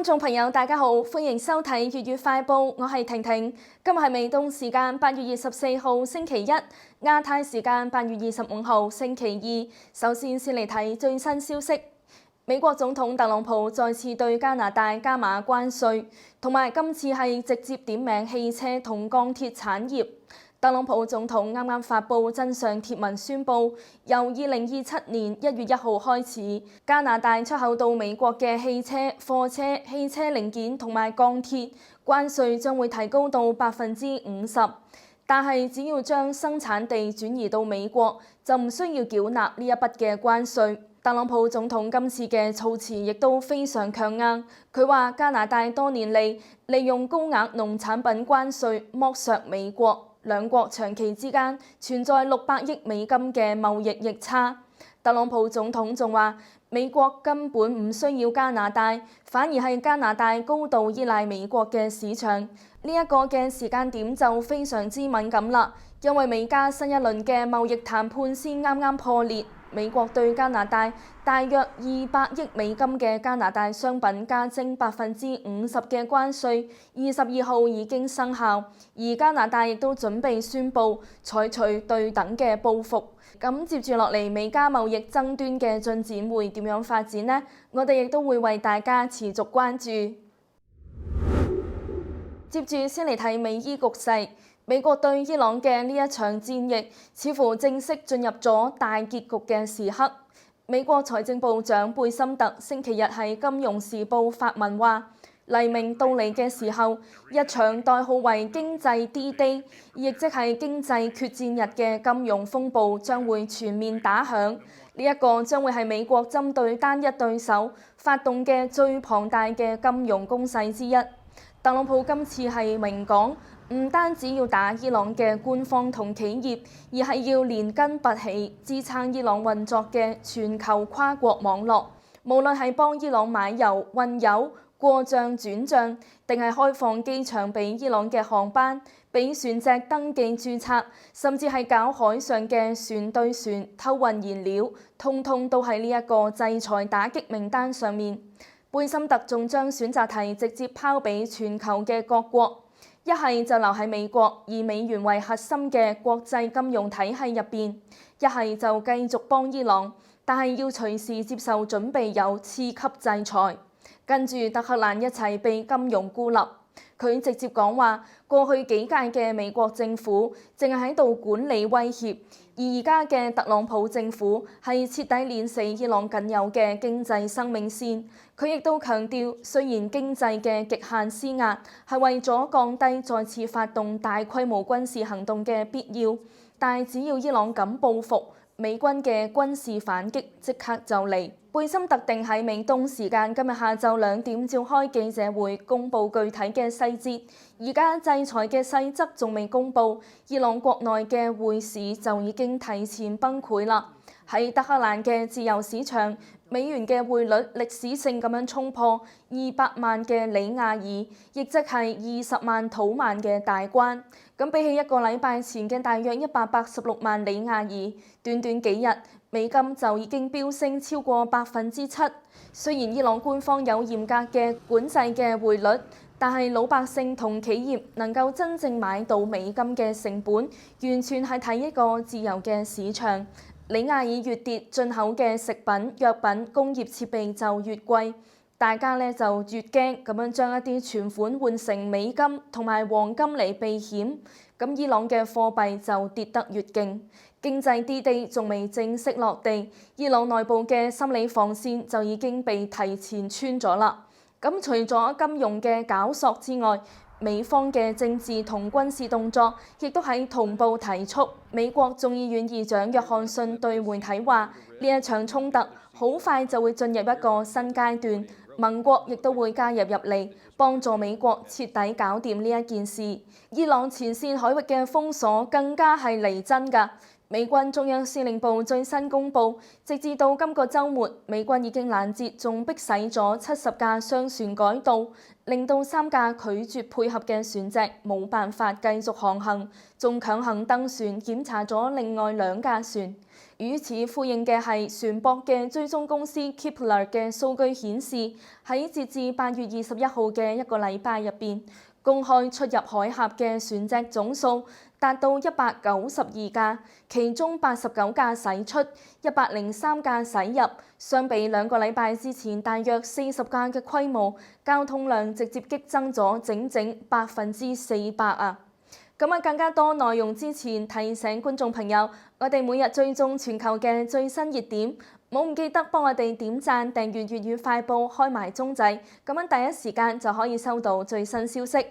觀眾朋友，大家好，歡迎收睇粵語快報，我係婷婷。今日係美東時間8月24號星期一，亞太時間8月25號星期二。首先嚟睇最新消息，美國總統特朗普再次對加拿大加碼關稅，同埋今次係直接點名汽車同鋼鐵產業。特朗普總統啱啱發布真相貼文宣布，由2027年1月1號開始，加拿大出口到美國嘅汽車、貨車、汽車零件同埋鋼鐵關稅將會提高到50%，但係只要將生產地轉移到美國，就唔需要繳納呢一筆嘅關稅。特朗普總統今次嘅措辭亦都非常強硬，佢話加拿大多年嚟利用高額農產品關稅剝削美國。兩國長期之間存在600億美金嘅貿易逆差。特朗普總統仲話，美國根本唔需要加拿大，反而係加拿大高度依賴美國嘅市場。呢一個嘅時間點就非常之敏感啦，因為美加新一輪嘅貿易談判先啱啱破裂。美國對加拿大大約200億美金嘅加拿大商品加徵50%嘅關稅，22號已經生效，而加拿大亦都準備宣布採取對等嘅報復。咁接住落嚟，美加貿易爭端嘅進展會點樣發展呢？我哋亦都會為大家持續關注。接住先嚟睇美伊局勢。美國對伊朗嘅呢一場戰役似乎正式進入咗大結局嘅時刻。美國財政部長貝森特星期日喺《金融時報》發文話，黎明到嚟嘅時候，一場代號為經濟 D-Day， 亦即係經濟決戰日嘅金融風暴將會全面打響。呢一個將會係美國針對單一對手發動嘅最龐大嘅金融攻勢之一。特朗普今次係明講，唔單止要打伊朗嘅官方同企業，而係要連根拔起支撐伊朗運作嘅全球跨國網絡，無論係幫伊朗買油、運油、過帳轉帳，定係開放機場俾伊朗嘅航班，俾船隻登記註冊，甚至係搞海上嘅船對船偷運燃料，通通都喺呢一個制裁打擊名單上面。貝森特仲將選擇題直接拋俾全球嘅各國，一係就留喺美國以美元為核心嘅國際金融體系入邊，一係就繼續幫伊朗，但係要隨時接受準備有次級制裁，跟住德黑蘭一齊被金融孤立。佢直接講話，過去幾屆嘅美國政府淨係喺度管理威脅，而家嘅特朗普政府係徹底碾死伊朗僅有嘅經濟生命線。佢亦都強調，雖然經濟嘅極限施壓係為咗降低再次發動大規模軍事行動嘅必要，但係只要伊朗敢報復，美軍嘅軍事反擊即刻就嚟。貝森特定喺美東時間今日下晝2點召開記者會，公佈具體嘅細節。而家制裁嘅細則仲未公佈，伊朗國內嘅匯市就已經提前崩潰啦。喺德黑蘭嘅自由市場，美元嘅匯率歷史性咁樣衝破200萬嘅里亞爾，亦即係20萬土萬嘅大關。咁比起一個禮拜前嘅大約186萬里亞爾，短短幾日，美金就已經飆升超過7%。雖然伊朗官方有嚴格嘅管制嘅匯率，但係老百姓同企業能夠真正買到美金嘅成本，完全係睇一個自由嘅市場。里亞爾越跌，進口嘅食品、藥品、工業設備就越貴，大家咧就越驚咁樣將一啲存款換成美金同埋黃金嚟避險，咁伊朗嘅貨幣就跌得越勁。經濟 D-Day 仲未正式落地，伊朗內部嘅心理防線就已經被提前穿咗啦。咁除咗金融嘅絞索之外，美方嘅政治同軍事動作亦都喺同步提速。美國眾議院議長約翰遜對媒體話：呢一場衝突好快就會進入一個新階段，盟國亦都會加入嚟，幫助美國徹底搞掂呢一件事。伊朗前線海域嘅封鎖更加係嚟真㗎。美軍中央司令部最新公佈，直至到今個週末，美軍已經攔截仲逼使咗70架商船改道，令到3架拒絕配合嘅船隻冇辦法繼續航行，仲強行登船檢查咗另外2架船。與此呼應嘅係船舶嘅追蹤公司 Kepler 嘅數據顯示，喺截至8月21號嘅一個禮拜入邊，公開出入海峽嘅船隻總數達到192架，其中89架駛出，103架駛入。相比2個禮拜之前大約40架嘅規模，交通量直接激增咗整整400%啊！咁更加多內容之前提醒觀眾朋友，我哋每日追蹤全球嘅最新熱點，冇唔記得幫我哋點讚、訂閱粵語快報、開埋鐘仔，咁樣第一時間就可以收到最新消息。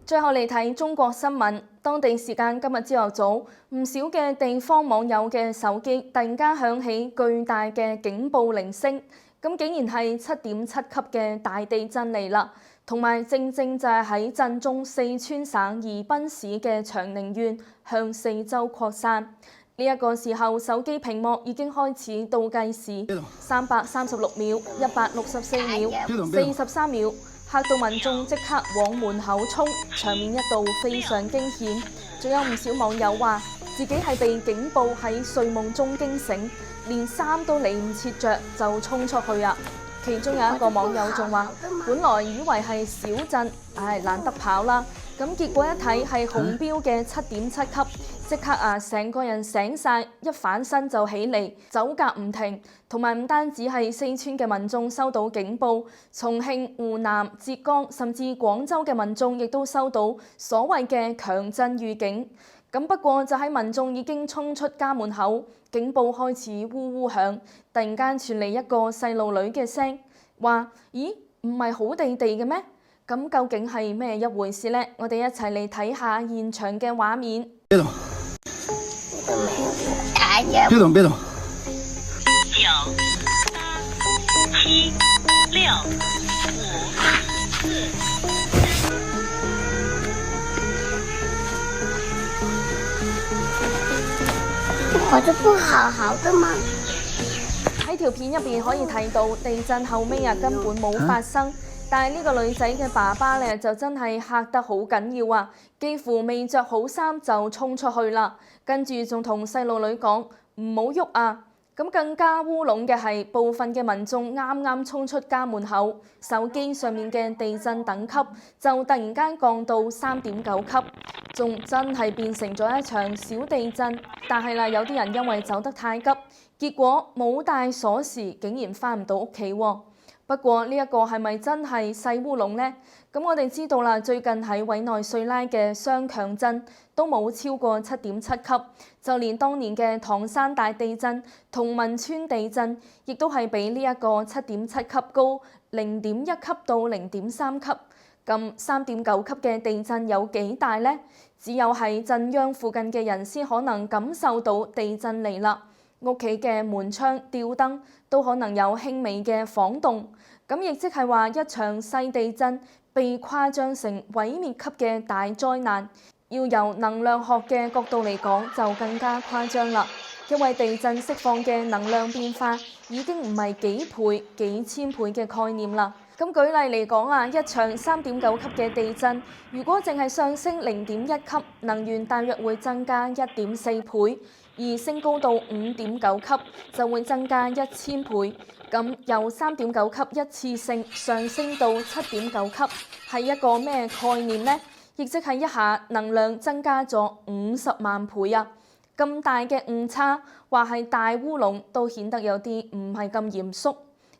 最後嚟睇中國新聞，當地時間今日朝頭早，唔少嘅地方網友嘅手機突然間響起巨大嘅警報鈴聲，咁竟然係7.7級嘅大地震嚟啦。同埋正就係喺震中四川省宜賓市嘅長寧縣向四周擴散。呢一個時候，手機屏幕已經開始倒計時，336秒、164秒、43秒，嚇到民眾即刻往門口衝，場面一度非常驚險。仲有唔少網友話自己係被警報喺睡夢中驚醒，連衫都嚟唔切着就衝出去啊！其中有一個網友仲話，本來以為係小震，懶得跑啦。咁結果一睇係紅標嘅7.7級，即刻成個人醒晒，一反身就起嚟，走夾唔停。同埋唔單止係四川嘅民眾收到警報，重慶、湖南、浙江甚至廣州嘅民眾亦都收到所謂嘅強震預警。咁不過就喺民眾已經衝出家門口，警報開始嗚嗚響，突然間傳嚟一個細路女嘅聲，話：咦，唔係好地地嘅咩？咁究竟係咩一回事呢？我哋一齊嚟睇下現場嘅畫面。別動，別動，別動。9、8、7、6、5、4。我都不好好的嗎？喺條片入邊可以睇到地震後尾根本冇發生，但係呢個女仔嘅爸爸咧就真係嚇得好緊要啊！幾乎未着好衫就衝出去啦，跟住仲同細路女講唔好喐啊！咁更加烏龍嘅係部分嘅民眾啱啱衝出家門口，手機上面嘅地震等級就突然間降到3.9級，仲真係變成咗一場小地震。但係啦，有啲人因為走得太急，結果冇帶鎖匙，竟然翻唔到屋企喎。不過呢一個係咪真係細烏龍呢？咁我哋知道啦，最近喺委內瑞拉嘅雙強震都冇超過7.7級，就連當年嘅唐山大地震同汶川地震，亦都係比呢一個7.7級高0.1級到0.3級。咁3.9級嘅地震有幾大呢？只有喺震央附近嘅人先可能感受到地震嚟啦。屋企嘅門窗、吊燈都可能有輕微嘅晃動，咁亦即係話一場細地震被誇張成毀滅級嘅大災難。要由能量學嘅角度嚟講就更加誇張啦，因為地震釋放嘅能量變化已經唔係幾倍、幾千倍嘅概念啦。咁舉例嚟講一場3.9級嘅地震，如果淨係上升0.1級，能源大約會增加1.4倍。而升高到5.9級就會增加1000倍，咁由3.9級一次性上升到7.9級係一個咩概念呢？亦即係一下能量增加咗50萬倍啊！咁大嘅誤差，話係大烏龍都顯得有啲唔係咁嚴肅。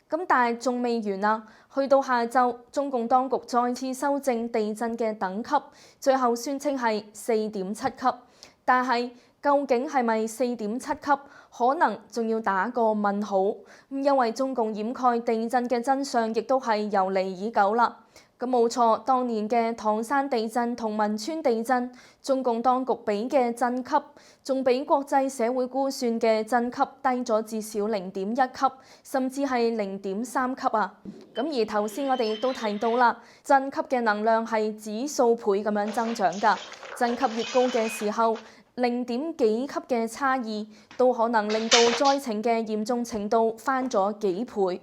咁但係仲未完啊！去到下晝，中共當局再次修正地震嘅等級，最後宣稱係4.7級，但係究竟係咪4.7級？可能仲要打個問號，因為中共掩蓋地震嘅真相，亦都係由嚟已久啦。咁冇錯，當年嘅唐山地震同汶川地震，中共當局俾嘅震級，仲比國際社會估算嘅震級低咗至少0.1級，甚至係0.3級啊！咁而頭先我哋亦都提到啦，震級嘅能量係指數倍咁樣增長㗎，震級越高嘅時候，0點幾級嘅差異都可能令到災情嘅嚴重程度翻咗幾倍。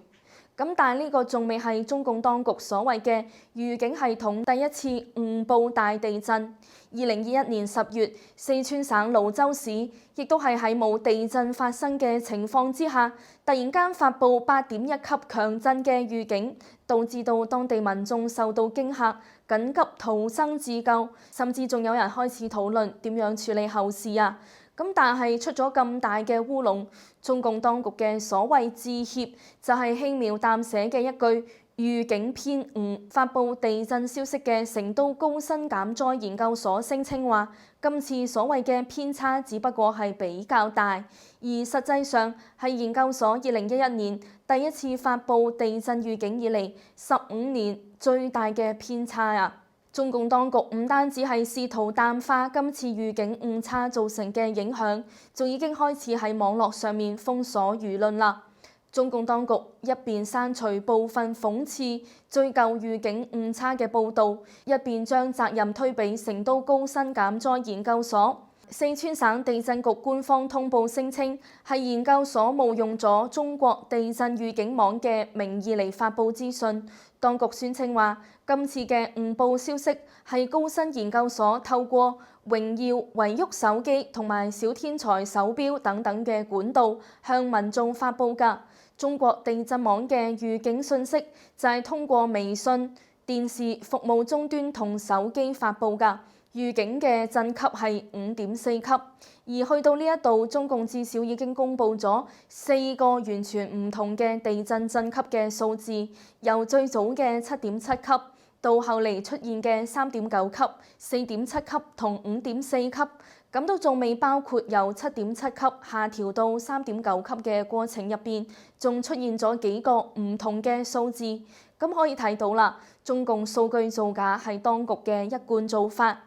咁但係呢個仲未係中共當局所謂嘅預警系統第一次誤報大地震。2021年10月，四川省瀘州市亦都係喺冇地震發生嘅情況之下，突然間發布8.1級強震嘅預警，導致到當地民眾受到驚嚇，緊急逃生自救，甚至仲有人開始討論點樣處理後事啊！咁但係出咗咁大嘅烏龍，中共當局嘅所謂致歉就係輕描淡寫嘅一句預警偏誤。發布地震消息嘅成都高新減災研究所聲稱話，今次所謂嘅偏差只不過係比較大，而實際上係研究所2011年第一次發布地震預警以嚟15年最大嘅偏差啊！中共當局唔單止係試圖淡化今次預警誤差造成嘅影響，仲已經開始喺網絡上面封鎖輿論啦。中共當局一邊刪除部分諷刺、追究預警誤差嘅報導，一邊將責任推俾成都高新減災研究所。四川省地震局官方通報聲稱，係研究所冒用咗中國地震預警網嘅名義嚟發布資訊。當局宣稱話，今次嘅誤報消息係高新研究所透過榮耀、維沃手機同埋小天才手錶等等嘅管道向民眾發布㗎。中國地震網嘅預警信息就係通過微信、電視服務終端同手機發布㗎。預警嘅震級係5.4級，而去到呢一度，中共至少已經公布咗4個完全唔同嘅地震震級嘅數字，由最早嘅7.7級到後嚟出現嘅3.9級、4.7級同5.4級，咁都仲未包括由7.7級下調到3.9級嘅過程入邊，仲出現咗幾個唔同嘅數字。咁可以睇到啦，中共數據造假係當局嘅一貫做法。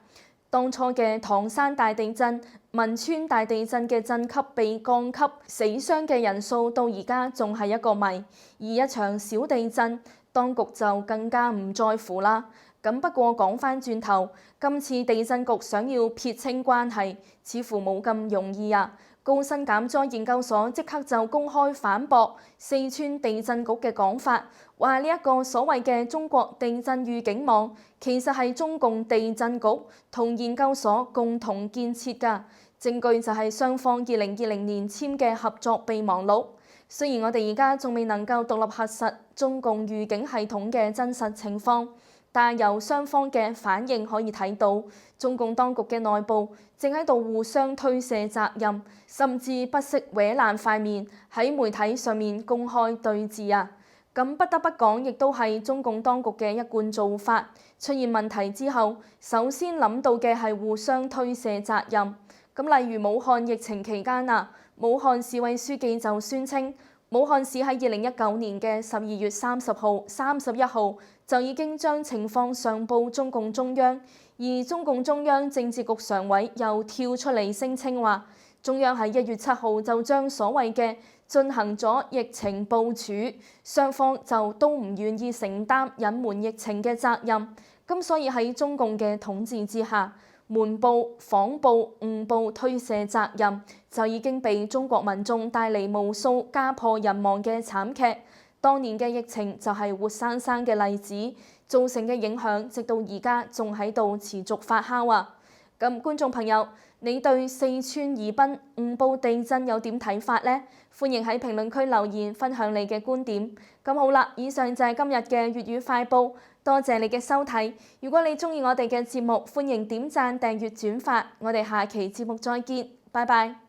當初嘅唐山大地震、汶川大地震嘅震級被降級，死傷嘅人數到而家仲係一個謎。而一場小地震，當局就更加唔在乎啦。咁不過講返轉頭，今次地震局想要撇清關係，似乎冇咁容易啊！高新減災研究所即刻就公開反駁四川地震局嘅講法，話呢一個所謂嘅中國地震預警網，其實係中共地震局同研究所共同建設㗎。證據就係雙方2020年簽嘅合作備忘錄。雖然我哋而家仲未能夠獨立核實中共預警系統嘅真實情況，但由雙方嘅反應可以睇到，中共當局嘅內部正喺度互相推卸責任，甚至不惜搲爛塊面喺媒體上面公開對峙啊！咁不得不講，亦都係中共當局嘅一貫做法。出現問題之後，首先諗到嘅係互相推卸責任。咁例如武漢疫情期間啊，武漢市委書記就宣稱，武漢市喺2019年嘅12月30號、31號就已經將情況上報中共中央，而中共中央政治局常委又跳出嚟聲稱話，中央喺1月7號就將所謂嘅進行咗疫情部署，雙方就都唔願意承擔隱瞞疫情嘅責任。咁所以喺中共嘅統治之下，瞞報、謊報、誤報、推卸責任，就已經被中國民眾帶嚟無數家破人亡嘅慘劇。當年嘅疫情就係活生生嘅例子，造成嘅影響直到而家仲喺度持續發酵啊！咁觀眾朋友，你對四川宜賓誤報地震有點睇法呢？歡迎喺評論區留言分享你嘅觀點。咁好啦，以上就係今日嘅粵語快報，多謝你嘅收睇。如果你鍾意我哋嘅節目，歡迎點讚、訂閱、轉發。我哋下期節目再見，拜拜。